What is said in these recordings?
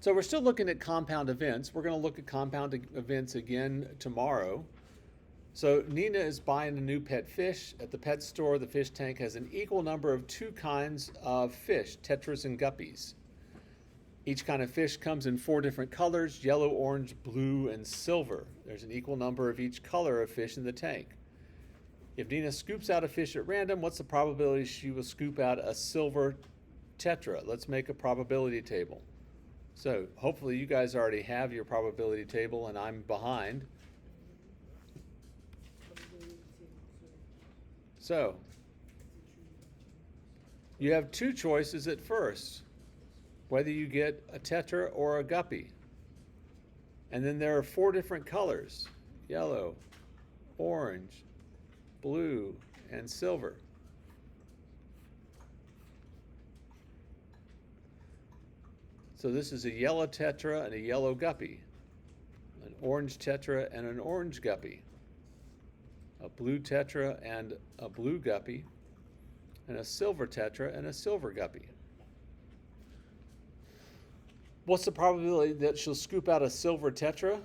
So we're still looking at compound events. We're going to look at compound events again tomorrow. So Nina is buying a new pet fish. At the pet store, the fish tank has an equal number of two kinds of fish, tetras and guppies. Each kind of fish comes in four different colors: yellow, orange, blue, and silver. There's an equal number of each color of fish in the tank. If Nina scoops out a fish at random, what's the probability she will scoop out a silver tetra? Let's make a probability table. So hopefully you guys already have your probability table and I'm behind. So you have two choices at first, whether you get a tetra or a guppy. And then there are four different colors: yellow, orange, blue, and silver. So this is a yellow tetra and a yellow guppy, an orange tetra and an orange guppy, a blue tetra and a blue guppy, and a silver tetra and a silver guppy. What's the probability that she'll scoop out a silver tetra?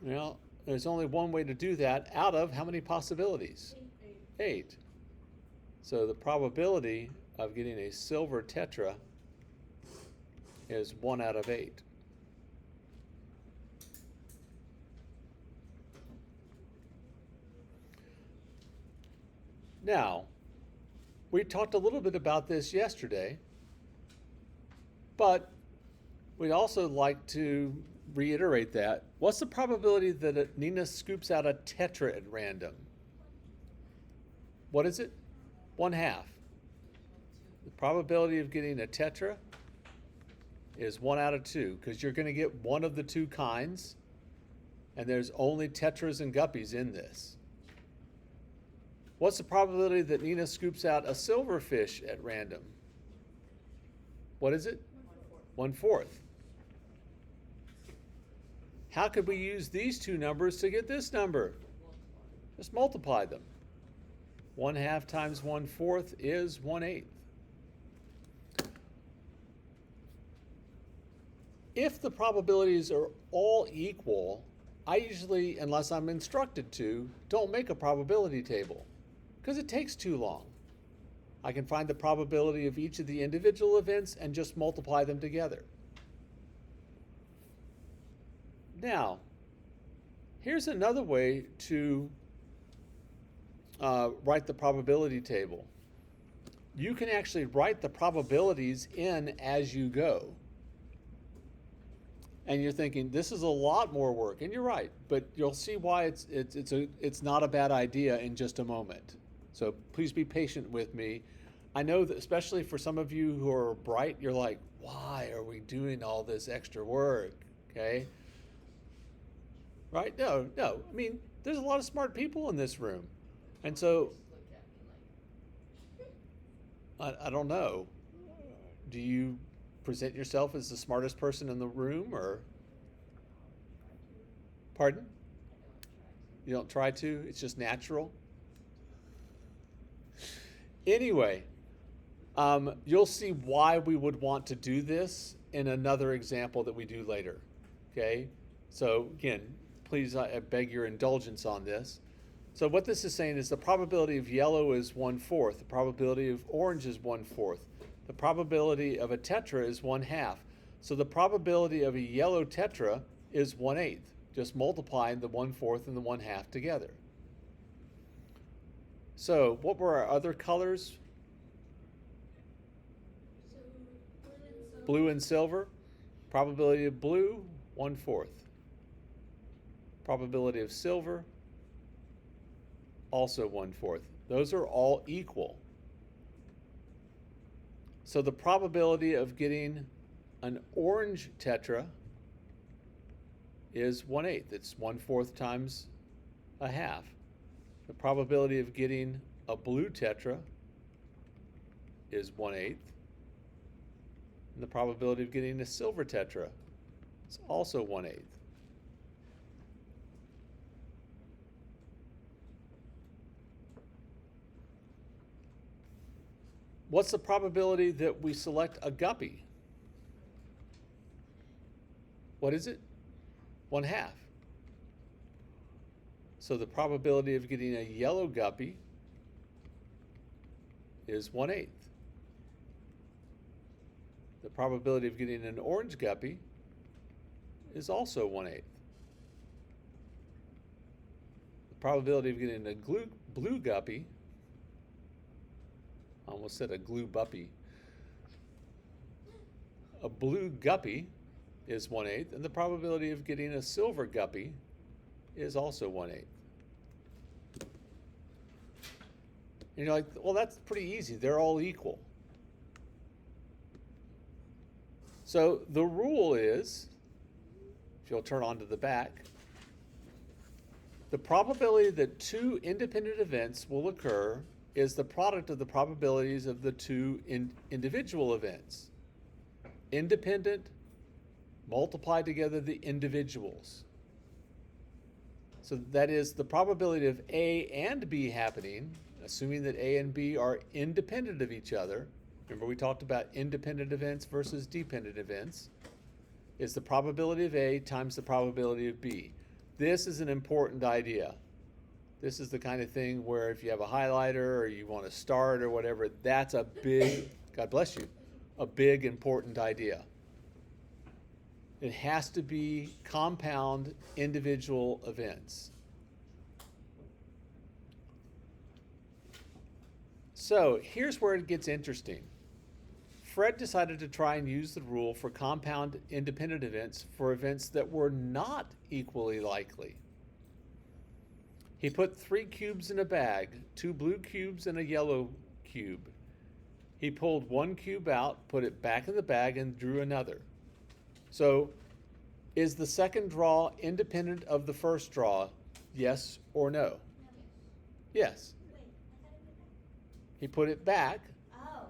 Well, there's only one way to do that out of how many possibilities? 8. So the probability of getting a silver tetra is 1 out of 8. Now, we talked a little bit about this yesterday, but we'd also like to reiterate that. What's the probability that Nina scoops out a tetra at random? What is it? 1/2. The probability of getting a tetra is 1 out of 2, because you're going to get one of the two kinds, and there's only tetras and guppies in this. What's the probability that Nina scoops out a silver fish at random? What is it? 1/4. How could we use these two numbers to get this number? Just multiply them. 1/2 times 1/4 is 1/8. If the probabilities are all equal, I usually, unless I'm instructed to, don't make a probability table because it takes too long. I can find the probability of each of the individual events and just multiply them together. Now, here's another way to write the probability table. You can actually write the probabilities in as you go. And you're thinking, this is a lot more work, and you're right, but you'll see why it's not a bad idea in just a moment. So please be patient with me. I know that especially for some of you who are bright, you're like, why are we doing all this extra work? Okay? Right? No. I mean, there's a lot of smart people in this room. And so, I don't know. Do you present yourself as the smartest person in the room, or? Pardon? You don't try to? It's just natural? Anyway, you'll see why we would want to do this in another example that we do later. Okay? So again, please, I beg your indulgence on this. So what this is saying is the probability of yellow is 1/4. The probability of orange is 1/4. The probability of a tetra is 1/2. So the probability of a yellow tetra is 1/8. Just multiplying the 1/4 and the 1/2 together. So what were our other colors? Blue and silver. Probability of blue, 1/4. Probability of silver, also 1/4. Those are all equal. So the probability of getting an orange tetra is 1/8. It's 1/4 times 1/2. The probability of getting a blue tetra is 1/8. And the probability of getting a silver tetra is also 1/8. What's the probability that we select a guppy? what is it? 1/2. So the probability of getting a yellow guppy is 1/8. The probability of getting an orange guppy is also 1/8. The probability of getting a blue guppy, I almost said a glue buppy, a blue guppy is 1/8, and the probability of getting a silver guppy is also 1/8. And you're like, well, that's pretty easy. They're all equal. So the rule is, if you'll turn on to the back, the probability that two independent events will occur is the product of the probabilities of the two individual events. Independent, multiply together the individuals. So that is the probability of A and B happening, assuming that A and B are independent of each other. Remember we talked about independent events versus dependent events, is the probability of A times the probability of B. This is an important idea. This is the kind of thing where if you have a highlighter or you want to start or whatever, that's a big, God bless you, a big important idea. It has to be compound individual events. So here's where it gets interesting. Fred decided to try and use the rule for compound independent events for events that were not equally likely. He put 3 cubes in a bag, 2 blue cubes and a yellow cube. He pulled 1 cube out, put it back in the bag, and drew another. So, is the second draw independent of the first draw? Yes or no? Yes. He put it back. Oh.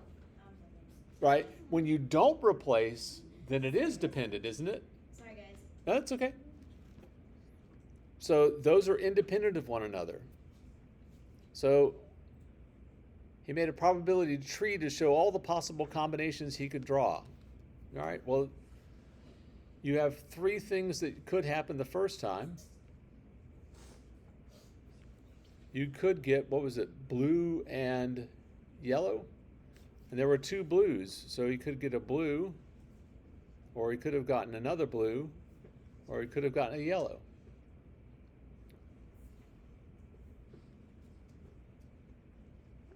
Right? When you don't replace, then it is dependent, isn't it? Sorry, guys. No, that's okay. So those are independent of one another. So he made a probability tree to show all the possible combinations he could draw. All right, well, you have 3 things that could happen the first time. You could get, what was it, blue and yellow? And there were 2 blues, so he could get a blue, or he could have gotten another blue, or he could have gotten a yellow.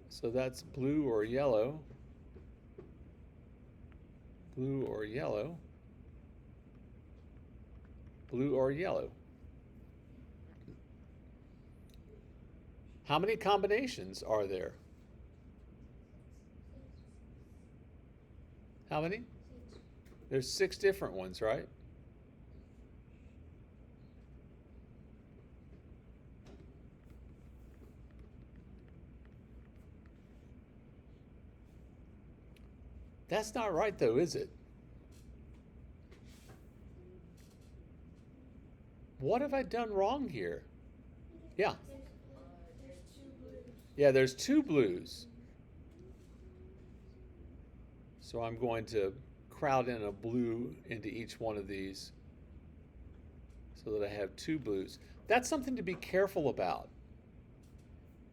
So that's blue or yellow, blue or yellow, blue or yellow. How many combinations are there? How many? 6. There's 6 different ones, right? That's not right though, is it? What have I done wrong here? Yeah. There's 2 blues. Yeah, there's 2 blues. So I'm going to crowd in a blue into each one of these so that I have 2 blues. That's something to be careful about,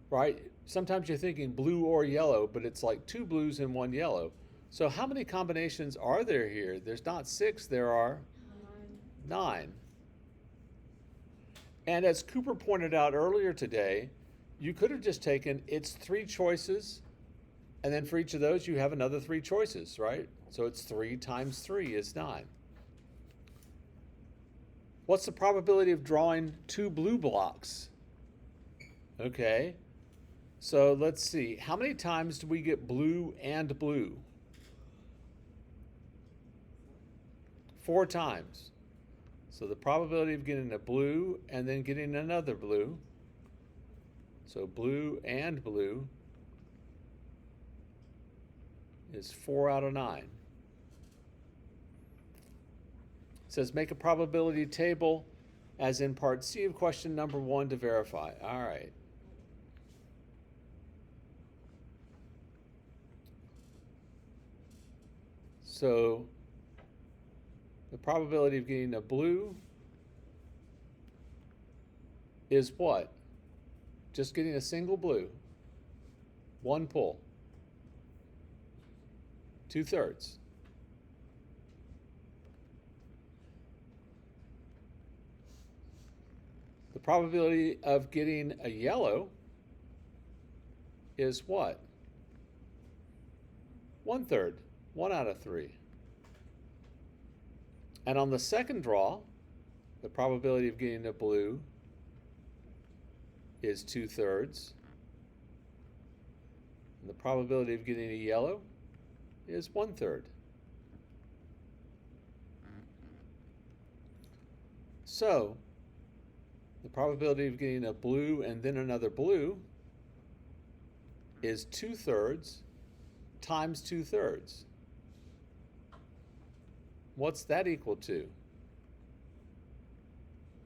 right? Sometimes you're thinking blue or yellow, but it's like 2 blues and 1 yellow. So how many combinations are there here? There's not 6, there are 9. And as Cooper pointed out earlier today, you could have just taken it's 3 choices, and then for each of those you have another 3 choices, right? So it's 3 times 3 is 9. What's the probability of drawing 2 blue blocks? Okay, so let's see. How many times do we get blue and blue? 4 times. So the probability of getting a blue and then getting another blue, so blue and blue, is 4 out of 9. It says make a probability table as in part C of question number 1 to verify. All right. So The probability of getting a blue is what? Just getting a single blue. One pull. 2/3. The probability of getting a yellow is what? 1/3. 1 out of 3. And on the second draw, the probability of getting a blue is 2/3. And the probability of getting a yellow is 1/3. So, the probability of getting a blue and then another blue is 2/3 times 2/3. What's that equal to?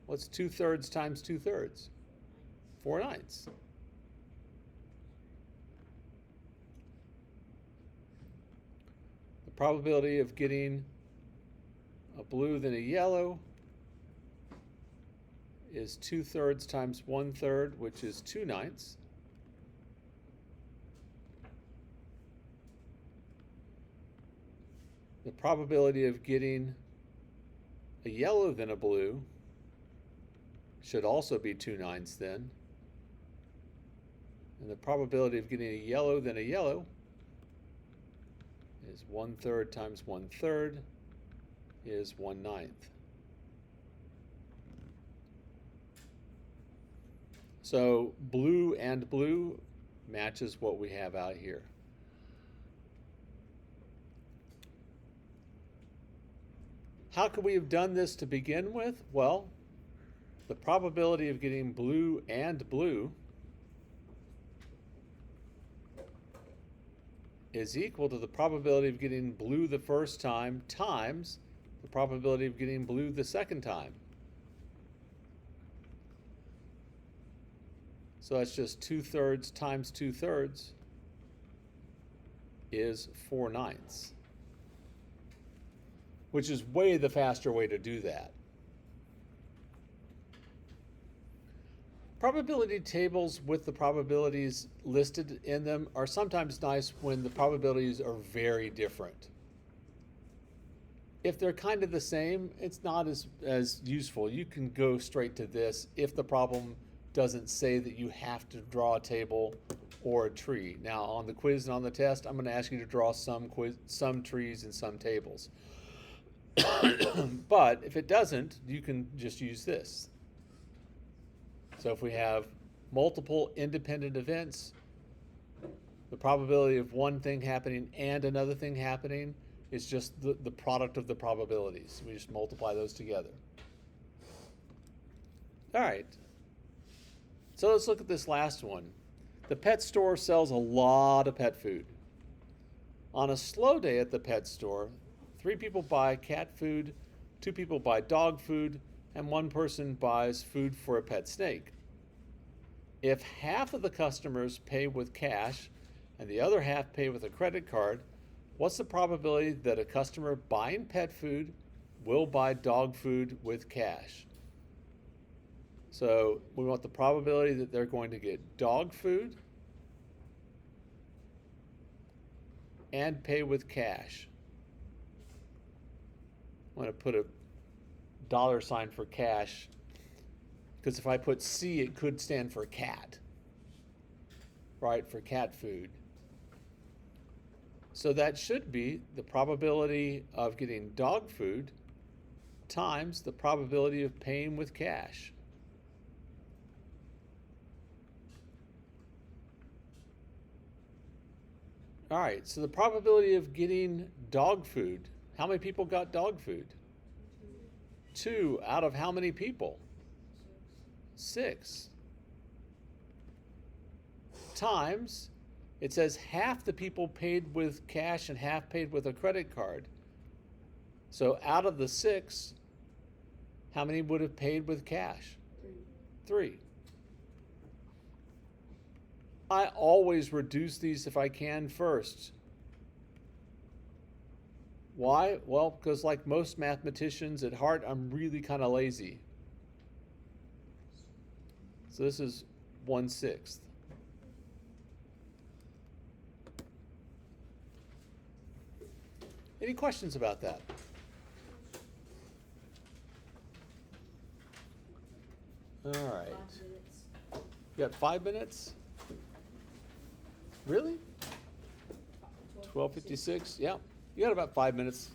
What's 2/3 times 2/3? 4/9. The probability of getting a blue then a yellow is 2/3 times 1/3, which is 2/9. The probability of getting a yellow then a blue should also be 2/9 then. And the probability of getting a yellow then a yellow is 1/3 times 1/3 is 1/9. So blue and blue matches what we have out here. How could we have done this to begin with? Well, the probability of getting blue and blue is equal to the probability of getting blue the first time times the probability of getting blue the second time. So that's just 2/3 times 2/3 is 4/9, which is way the faster way to do that. Probability tables with the probabilities listed in them are sometimes nice when the probabilities are very different. If they're kind of the same, it's not as useful. You can go straight to this if the problem doesn't say that you have to draw a table or a tree. Now, on the quiz and on the test, I'm going to ask you to draw some trees and some tables. But if it doesn't, you can just use this. So if we have multiple independent events, the probability of one thing happening and another thing happening is just the product of the probabilities. We just multiply those together. All right. So let's look at this last one. The pet store sells a lot of pet food. On a slow day at the pet store, 3 people buy cat food, 2 people buy dog food, and 1 person buys food for a pet snake. If half of the customers pay with cash and the other half pay with a credit card, what's the probability that a customer buying pet food will buy dog food with cash? So we want the probability that they're going to get dog food and pay with cash. I'm going to put a $ for cash, because if I put C, it could stand for cat, right, for cat food. So that should be the probability of getting dog food times the probability of paying with cash. All right, so the probability of getting dog food, how many people got dog food? 2 out of how many people? 6. Times, it says half the people paid with cash and half paid with a credit card. So out of the 6, how many would have paid with cash? 3. I always reduce these if I can first. Why? Well, because like most mathematicians at heart, I'm really kind of lazy. So this is 1/6. Any questions about that? All right. 5 minutes. You got 5 minutes? Really? 12:56? Yeah. You got about 5 minutes.